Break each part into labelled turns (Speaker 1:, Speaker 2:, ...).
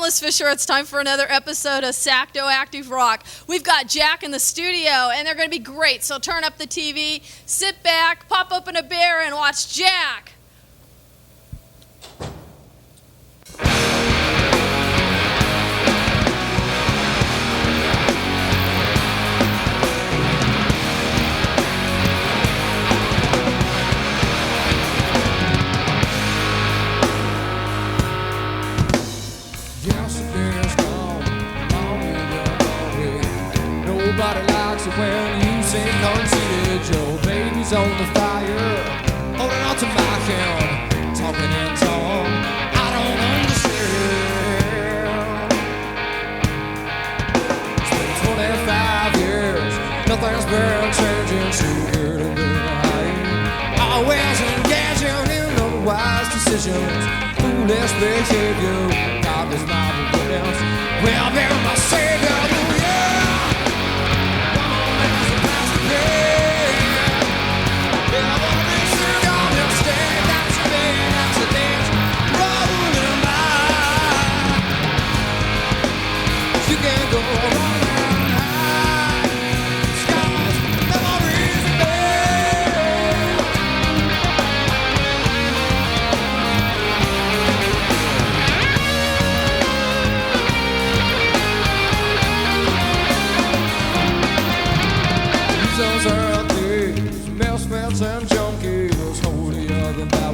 Speaker 1: Lizz Fisher. It's time for another episode of Sacto Active Rock. We've got Jack in the studio, and they're going to be great. So turn up the TV, sit back, pop open a beer, and watch Jack.
Speaker 2: Nobody likes it when you say conceited. Your baby's on the fire, holding on to my hand, talking in tongue I don't understand. It's been 25 years, nothing's been changing, so good and good. Always engaging in unwise decisions, foolish behavior. God is my witness, well, they're my savior. And junkies holier than thou.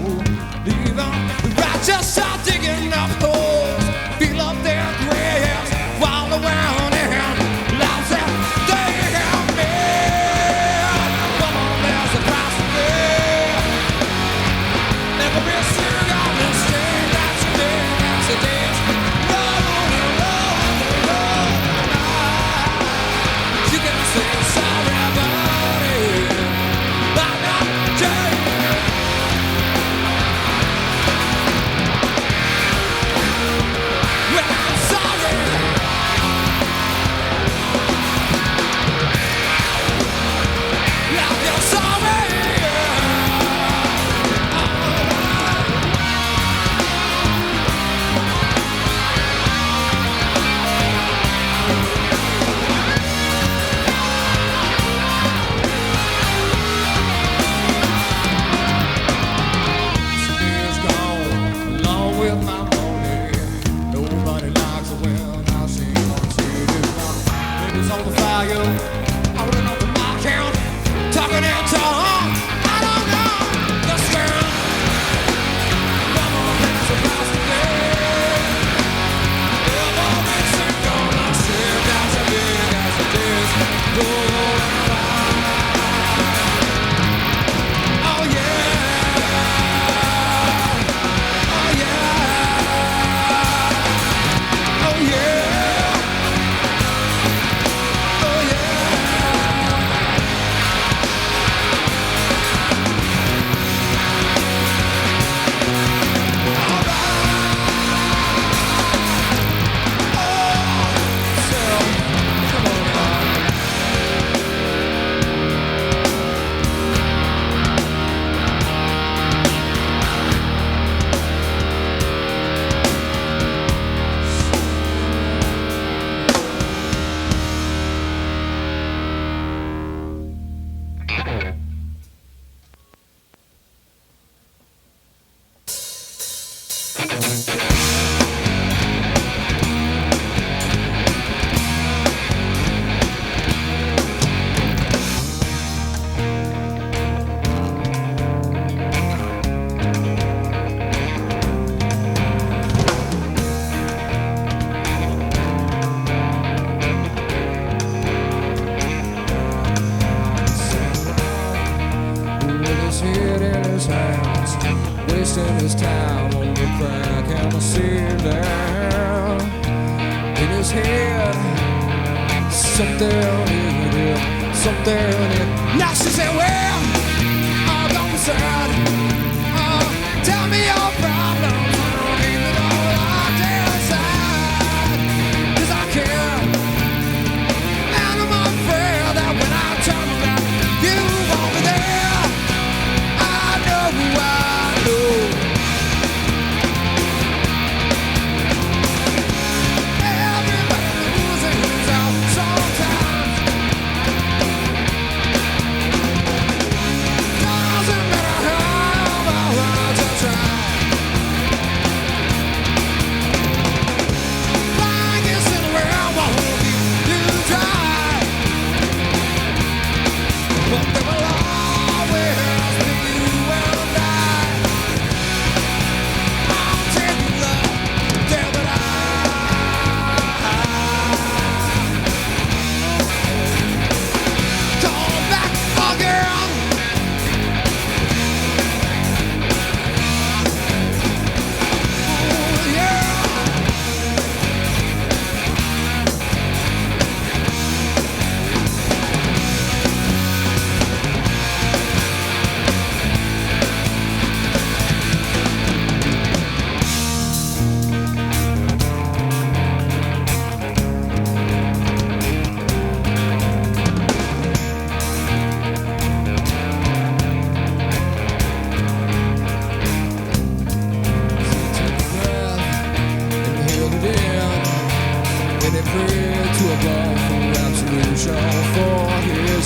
Speaker 2: Leave them, the righteous start digging up holes, fill up their graves, while around and lives that they have made. Come on, there's a price to pay. Never be sure God will stay. That's a day, that's a day. Roll and roll and roll tonight. You can say sorry about it.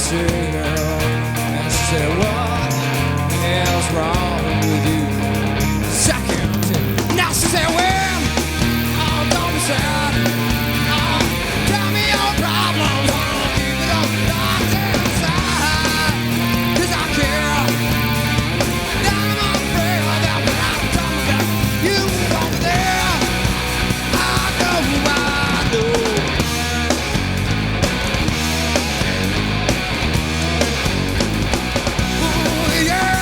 Speaker 2: singing. And she said, what is wrong with you? Second. Now she said, well, oh, don't be sad. Oh, tell me your problems. Oh, keep it on locked inside. 'Cause I care. Now I'm afraid that when I'm talking about you over there, I know. Ooh, yeah.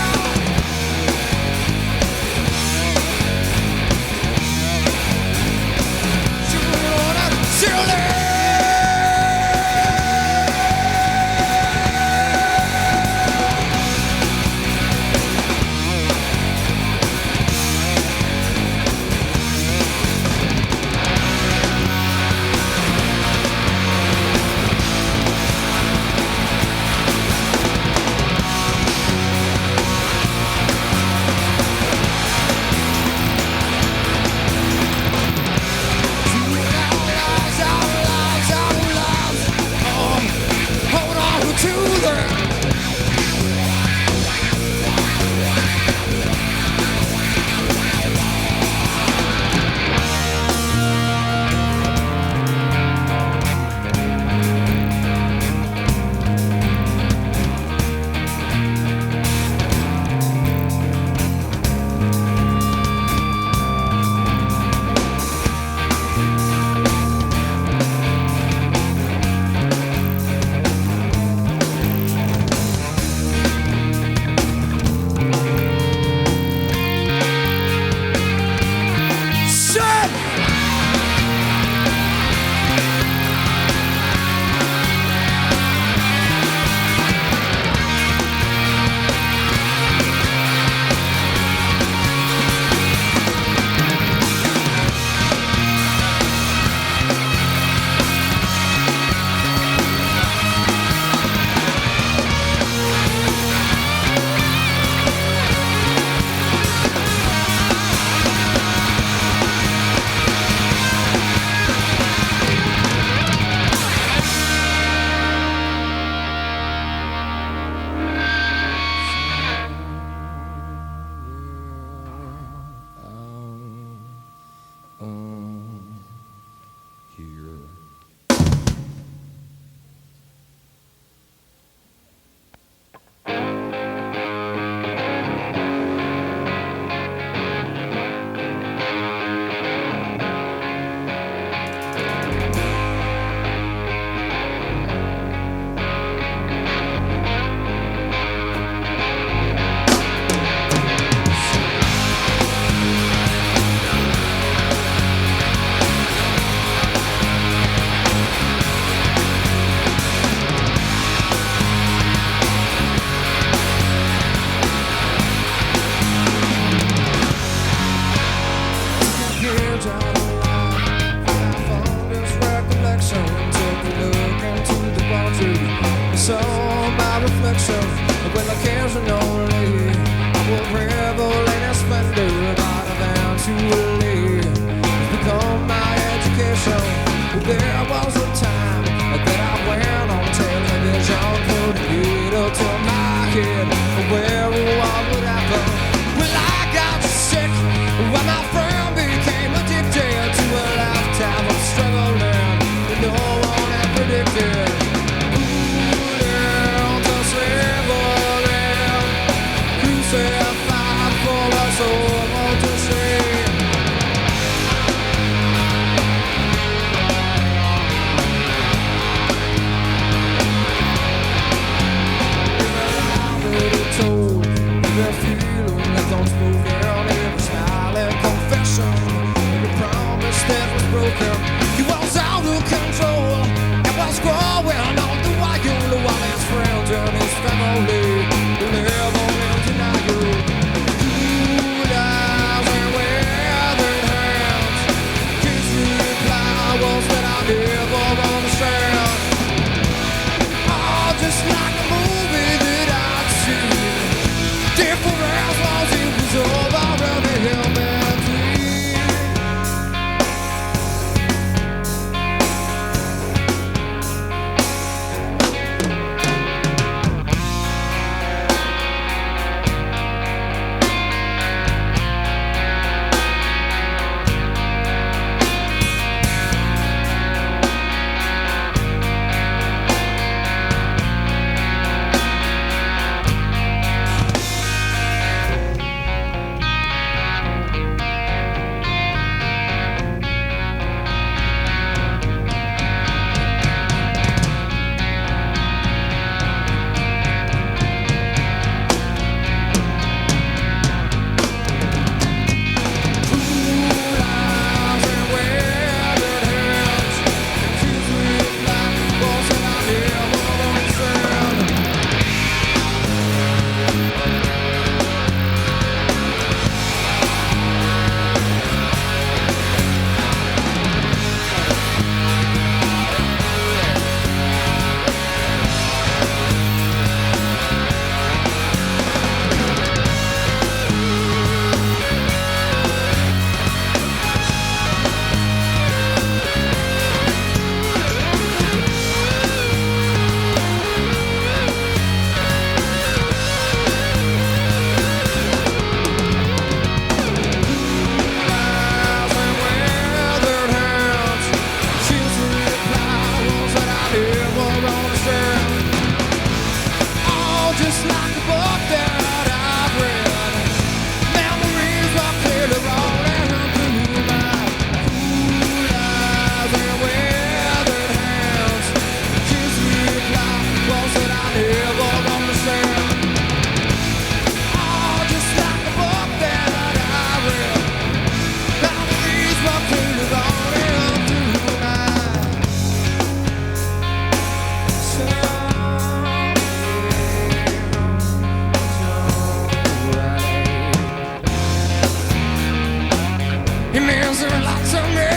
Speaker 2: It means a lot to me.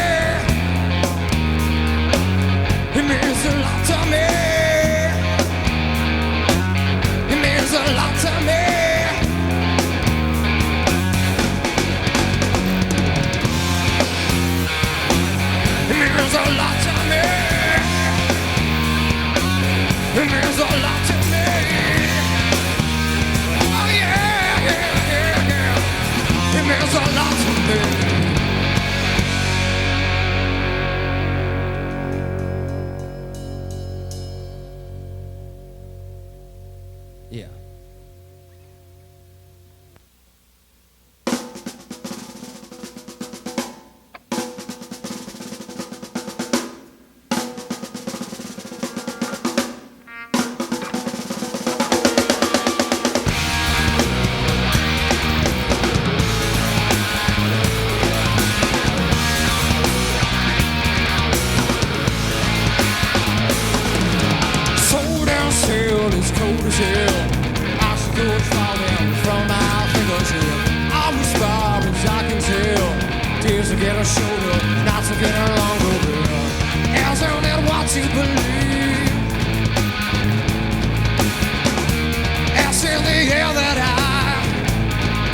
Speaker 2: It means a lot to me. It means a lot to me. It means a lot to me. It means a lot to me. Oh yeah, yeah, yeah, yeah. It means a lot to me. Yeah. Sold down sail, it's cold as hell. Icicles falling from my fingers here. I'm as far as I can tell. Days are getting shorter, nights are getting longer. As on that what you believe. As in the air that I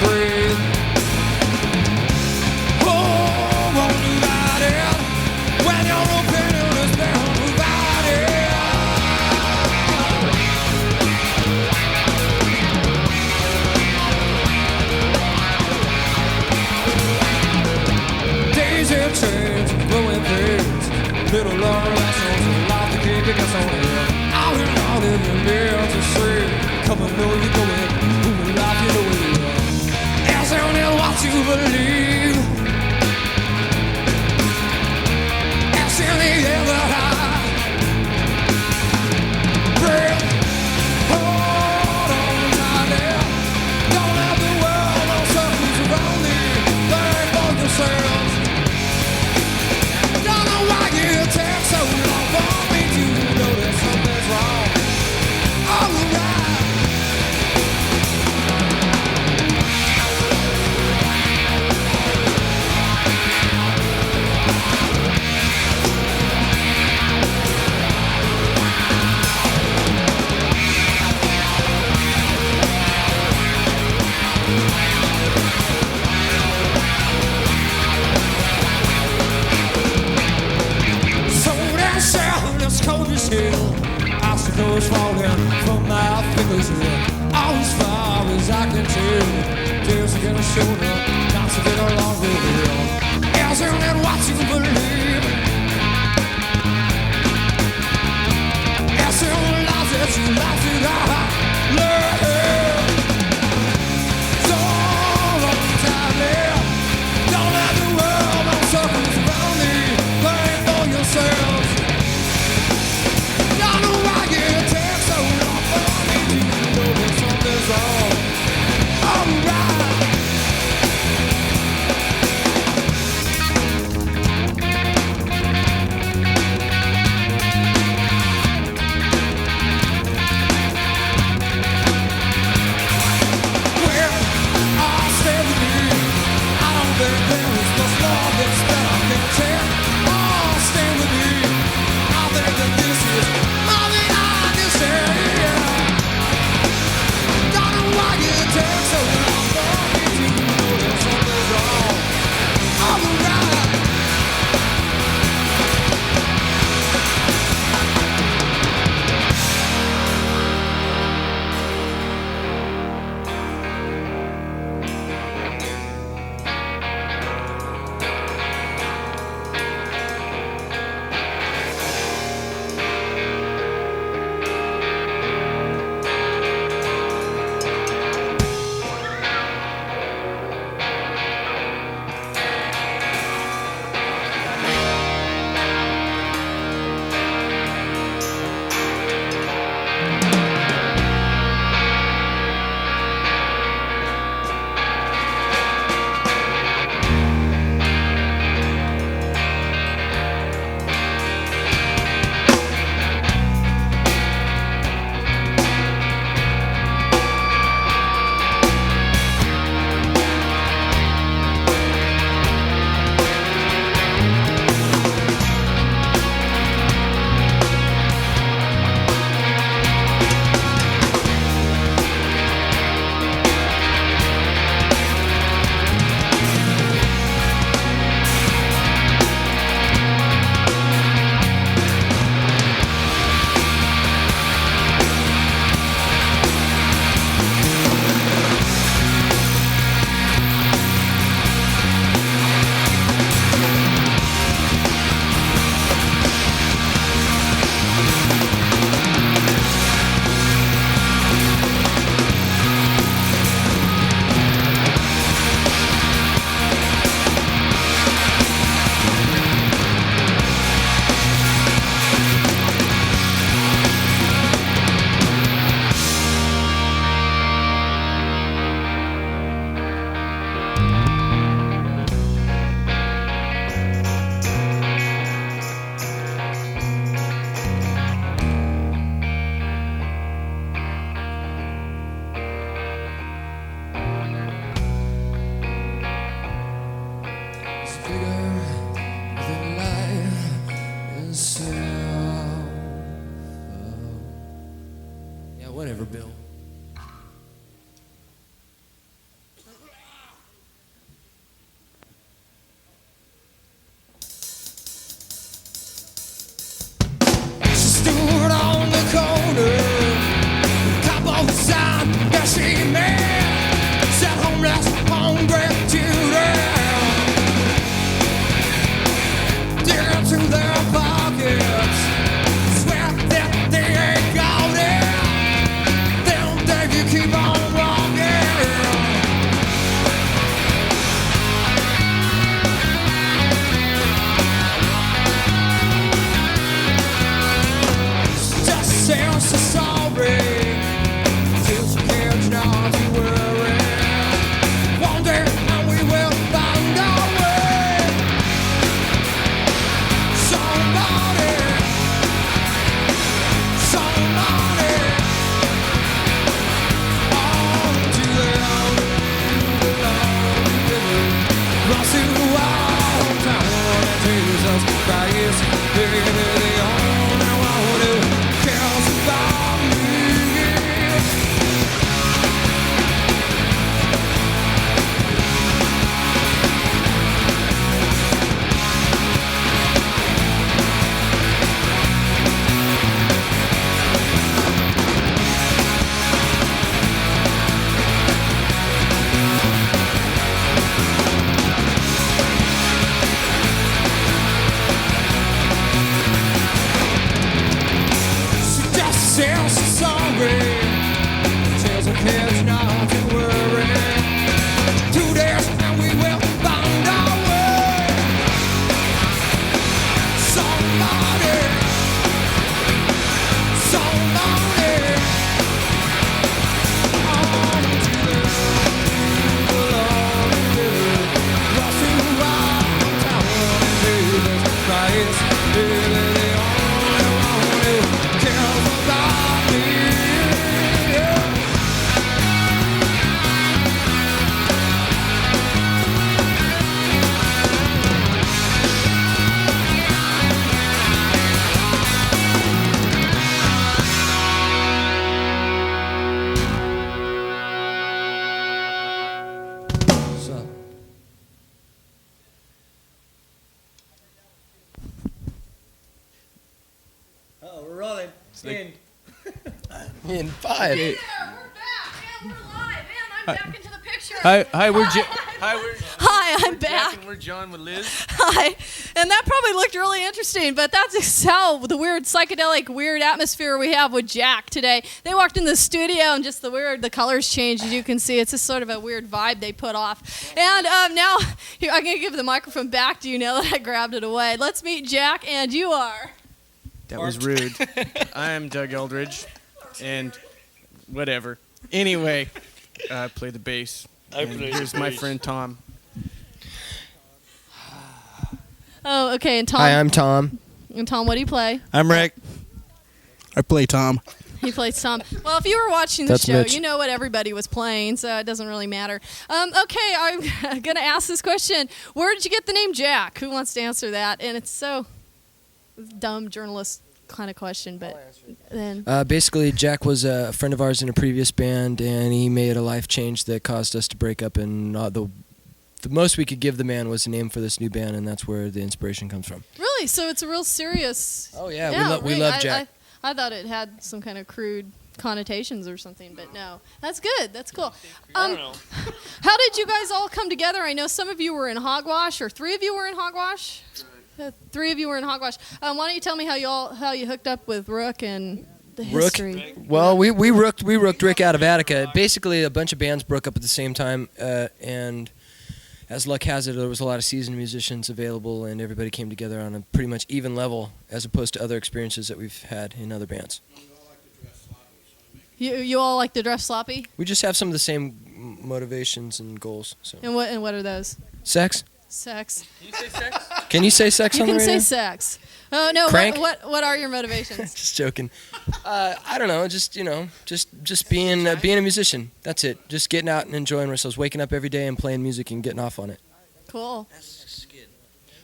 Speaker 2: breathe. Oh, won't do that it when your opinion is bound without it. Days have changed, growing pains. Little long lessons, a lot to keep us on air. Out and out in the mirror to see. Come and know you're going, who will life you know it. As on in what you believe. As in the air that I breathe. Hold on tight there. Don't let the world know something's around me. Think for yourselves. Don't know why it takes so long for me to know that something's wrong. Alright. Sold and sound as cold as hell. Icicles falling from my fingers here. All as far as I can tell. Days are getting shorter, nights are getting longer. As in that what you believe. As in the lies that you like to die. Love. So long time there. Don't let the world know circles around me. Think for yourselves. Don't know why it takes so long for me to know that something's wrong. Alright. Well, I'll stay with you. I don't think there is much more that I can tell. I'll stay with you. I think that this is more than I understand. Don't know why it takes so long for me to know that something's wrong. Alright. Yeah, whatever, Bill. She stood on the corner, top of the sign that she made, said homeless, hungry children, dig into their pockets, swear that they ain't got it, then they can keep on walking. Just saying so sorry, till she cares not to worry. One day and we will find our way. Somebody, on to the end, lost in the wild town of Jesus Christ. They're the only one who cares about me. She just says she's sorry, tells her kids not to worry. 2 days and we will find our way. Somebody, on to the lost in the wild town of Jesus Christ. They're the only one who cares about me. What's up?
Speaker 3: Oh, we're rolling. In.
Speaker 4: In 5.
Speaker 1: There, we're back, and we're live, and I'm back into the picture.
Speaker 3: Hi, we're
Speaker 1: Hi, I'm back.
Speaker 3: and we're John with Liz.
Speaker 1: Hi. And that probably looked really interesting, but that's how the weird psychedelic weird atmosphere we have with Jack today. They walked in the studio and just the colors changed, as you can see. It's just sort of a weird vibe they put off. And now here, I'm going to give the microphone back to you now that I grabbed it away. Let's meet Jack, and you are.
Speaker 3: That was rude. I'm Doug Eldridge, and whatever. Anyway, I play the bass. And here's my friend Tom.
Speaker 1: Oh, okay, and Tom.
Speaker 4: Hi, I'm Tom.
Speaker 1: And Tom, what do you play?
Speaker 5: I'm Rick. I play Tom.
Speaker 1: He plays Tom. Well, if you were watching the
Speaker 4: That's
Speaker 1: show,
Speaker 4: Mitch.
Speaker 1: you know what everybody was playing, so it doesn't really matter. Okay, I'm going to ask this question. Where did you get the name Jack? Who wants to answer that? And it's so dumb journalist kind of question, but then...
Speaker 4: Basically, Jack was a friend of ours in a previous band, and he made a life change that caused us to break up, and the most we could give the man was a name for this new band, and that's where the inspiration comes from.
Speaker 1: Really? So it's a real serious...
Speaker 4: Oh, yeah, we love Jack.
Speaker 1: I thought it had some kind of crude connotations or something, but no. That's good. That's cool.
Speaker 3: I don't know.
Speaker 1: How did you guys all come together? I know some of you were in Hogwash, or 3 of you were in Hogwash? 3 of you were in Hogwash. Why don't you tell me how you hooked up with Rook and the history?
Speaker 4: Well, we rooked Ric out of Attica. Basically, a bunch of bands broke up at the same time, and as luck has it, there was a lot of seasoned musicians available, and everybody came together on a pretty much even level, as opposed to other experiences that we've had in other bands.
Speaker 1: You all like to dress sloppy?
Speaker 4: We just have some of the same motivations and goals. So.
Speaker 1: And what are those?
Speaker 4: Sex?
Speaker 1: Sex.
Speaker 3: Can you say sex?
Speaker 4: Can you say sex
Speaker 1: You
Speaker 4: on the
Speaker 1: can
Speaker 4: radio?
Speaker 1: say sex. Oh no!
Speaker 4: Crank?
Speaker 1: What are your motivations?
Speaker 4: Just joking. I don't know. Just being a musician. That's it. Just getting out and enjoying ourselves. Waking up every day and playing music and getting off on it.
Speaker 1: Cool.
Speaker 6: Skid.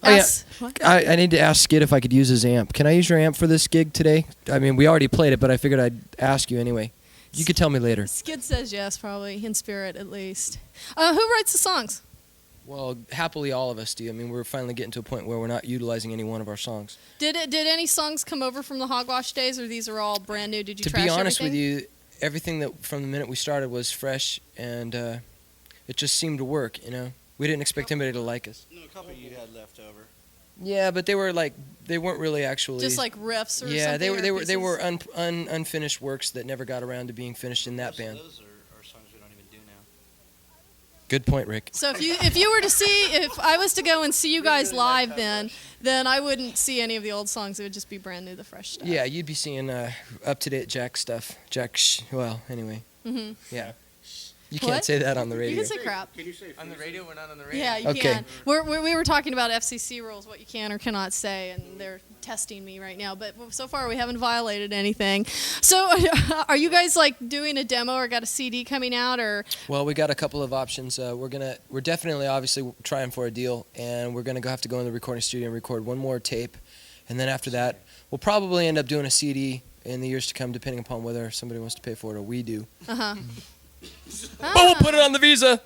Speaker 4: Oh, yeah.
Speaker 1: What?
Speaker 4: I need to ask Skid if I could use his amp. Can I use your amp for this gig today? I mean, we already played it, but I figured I'd ask you anyway. You could tell me later.
Speaker 1: Skid says yes, probably, in spirit at least. Who writes the songs?
Speaker 4: Well, happily all of us do. I mean, we're finally getting to a point where we're not utilizing any one of our songs.
Speaker 1: Did any songs come over from the Hogwash days, or these are all brand new? Did you
Speaker 4: To
Speaker 1: trash
Speaker 4: be honest
Speaker 1: everything?
Speaker 4: with you, everything that from the minute we started was fresh, and it just seemed to work, you know? We didn't expect anybody to like us.
Speaker 6: No, a couple you had left over.
Speaker 4: Yeah, but they weren't really actually...
Speaker 1: Just like riffs or something?
Speaker 4: Yeah, they were
Speaker 1: pieces?
Speaker 4: unfinished works that never got around to being finished in that band.
Speaker 6: Those are songs we don't even do now.
Speaker 4: Good point, Rick.
Speaker 1: So if you were to see, if I was to go and see you guys live then I wouldn't see any of the old songs. It would just be brand new, the fresh stuff.
Speaker 4: Yeah, you'd be seeing up-to-date Jack stuff. Well, anyway.
Speaker 1: Mm-hmm.
Speaker 4: Yeah. You can't
Speaker 1: What?
Speaker 4: say that on the
Speaker 1: You
Speaker 4: radio.
Speaker 1: can say crap.
Speaker 3: On the radio, we're not on the radio.
Speaker 1: Yeah, you
Speaker 4: Okay.
Speaker 1: can. We were talking about FCC rules, what you can or cannot say, and they're testing me right now. But so far, we haven't violated anything. So, are you guys like doing a demo or got a CD coming out or?
Speaker 4: Well, we got a couple of options. We're definitely obviously trying for a deal, and we're gonna have to go in the recording studio and record one more tape, and then after that, we'll probably end up doing a CD in the years to come, depending upon whether somebody wants to pay for it or we do. But we'll put it on the Visa.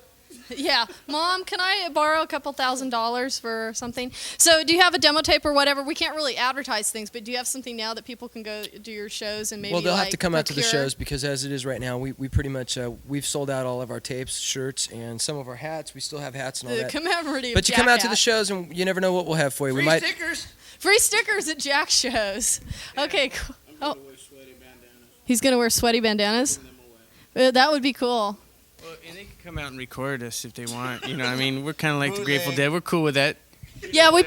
Speaker 1: Yeah, Mom, can I borrow a couple $1,000s for something? So, do you have a demo tape or whatever? We can't really advertise things, but do you have something now that people can go do your shows and maybe?
Speaker 4: Well, they'll have
Speaker 1: like,
Speaker 4: to come out to the
Speaker 1: procure?
Speaker 4: shows because as it is right now, we pretty much we've sold out all of our tapes, shirts, and some of our hats. We still have hats and all
Speaker 1: The
Speaker 4: that.
Speaker 1: commemorative.
Speaker 4: But you
Speaker 1: Jack
Speaker 4: come out to the
Speaker 1: hat.
Speaker 4: shows and you never know what we'll have for you. We might.
Speaker 1: Free stickers at Jack shows. Okay, cool. Oh, he's gonna wear sweaty bandanas. That would be cool.
Speaker 3: Well, and they can come out and record us if they want. You know, I mean, we're kind of like the Grateful Dead. We're cool with that.
Speaker 1: Yeah, we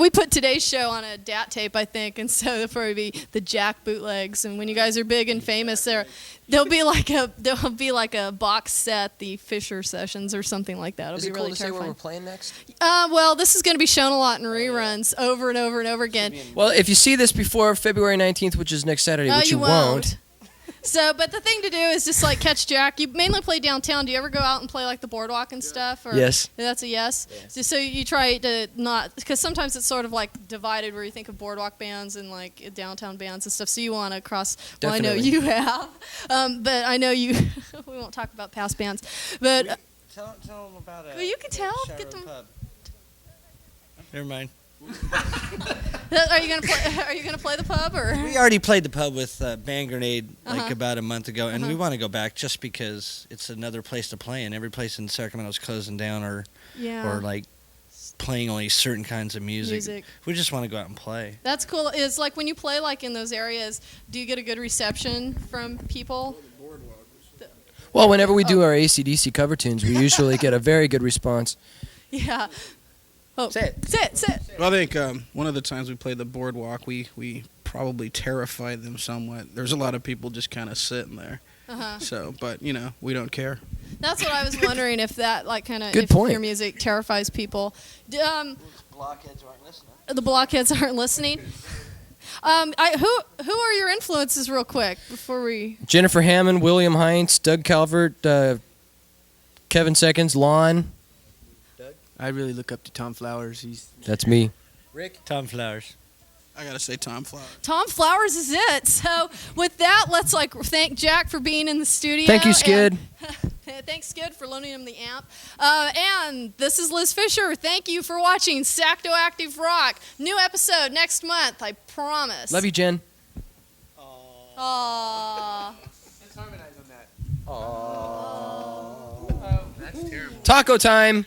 Speaker 1: put today's show on a DAT tape, I think, and so there'll probably be the Jack bootlegs. And when you guys are big and famous, there'll be like a box set, the Fisher sessions or something like that. It'll
Speaker 4: Is
Speaker 1: be
Speaker 4: it
Speaker 1: really
Speaker 4: cool to say where
Speaker 1: terrifying.
Speaker 4: we're playing next?
Speaker 1: Well, this is going to be shown a lot in reruns over and over and over again.
Speaker 4: Well, if you see this before February 19th, which is next Saturday,
Speaker 1: No,
Speaker 4: which
Speaker 1: you
Speaker 4: you won't.
Speaker 1: So, but the thing to do is just like catch Jack. You mainly play downtown. Do you ever go out and play like the boardwalk and stuff? Or
Speaker 4: Yes.
Speaker 1: That's a yes. So you try to not, because sometimes it's sort of like divided where you think of boardwalk bands and like downtown bands and stuff. So you want to cross. Well, I know
Speaker 4: Definitely.
Speaker 1: you have, but I know you. We won't talk about past bands, but
Speaker 6: Tell them about
Speaker 1: well, you can tell.
Speaker 6: Shire
Speaker 1: Get them.
Speaker 6: Pub. Never mind.
Speaker 1: Are you gonna play? Are you gonna play the pub or?
Speaker 6: We already played the pub with Band Grenade like
Speaker 1: Uh-huh.
Speaker 6: about a month ago, and we want to go back just because it's another place to play, and every place in Sacramento is closing down or like playing only certain kinds of music. We just want to go out and play.
Speaker 1: That's cool. Is like when you play like in those areas, do you get a good reception from people?
Speaker 4: Well, whenever we do our AC/DC cover tunes, we usually get a very good response.
Speaker 1: Yeah. Oh,
Speaker 4: Say it.
Speaker 1: Say it.
Speaker 5: Well, I think one of the times we played the boardwalk, we probably terrified them somewhat. There's a lot of people just kind of sitting there.
Speaker 1: Uh-huh.
Speaker 5: So, but you know, we don't care.
Speaker 1: That's what I was wondering if that like kind of
Speaker 4: Good
Speaker 1: if
Speaker 4: point.
Speaker 1: your music terrifies people.
Speaker 6: Blockheads aren't listening.
Speaker 1: The blockheads aren't listening. Who are your influences, real quick, before we?
Speaker 4: Jennifer Hammond, William Heinz, Doug Calvert, Kevin Seconds, Lon.
Speaker 3: I really look up to Tom Flowers.
Speaker 4: That's me.
Speaker 6: Rick? Tom Flowers.
Speaker 5: I gotta say, Tom Flowers.
Speaker 1: Tom Flowers is it. So with that, let's like thank Jack for being in the studio.
Speaker 4: Thank you, Skid.
Speaker 1: Thanks, Skid, for loaning him the amp. And this is Lizz Fisher. Thank you for watching Sacto Active Rock. New episode next month, I promise.
Speaker 4: Love you, Jen.
Speaker 1: Aww.
Speaker 3: Let's harmonize on that.
Speaker 4: Aww.
Speaker 3: Oh, that's terrible.
Speaker 4: Taco time.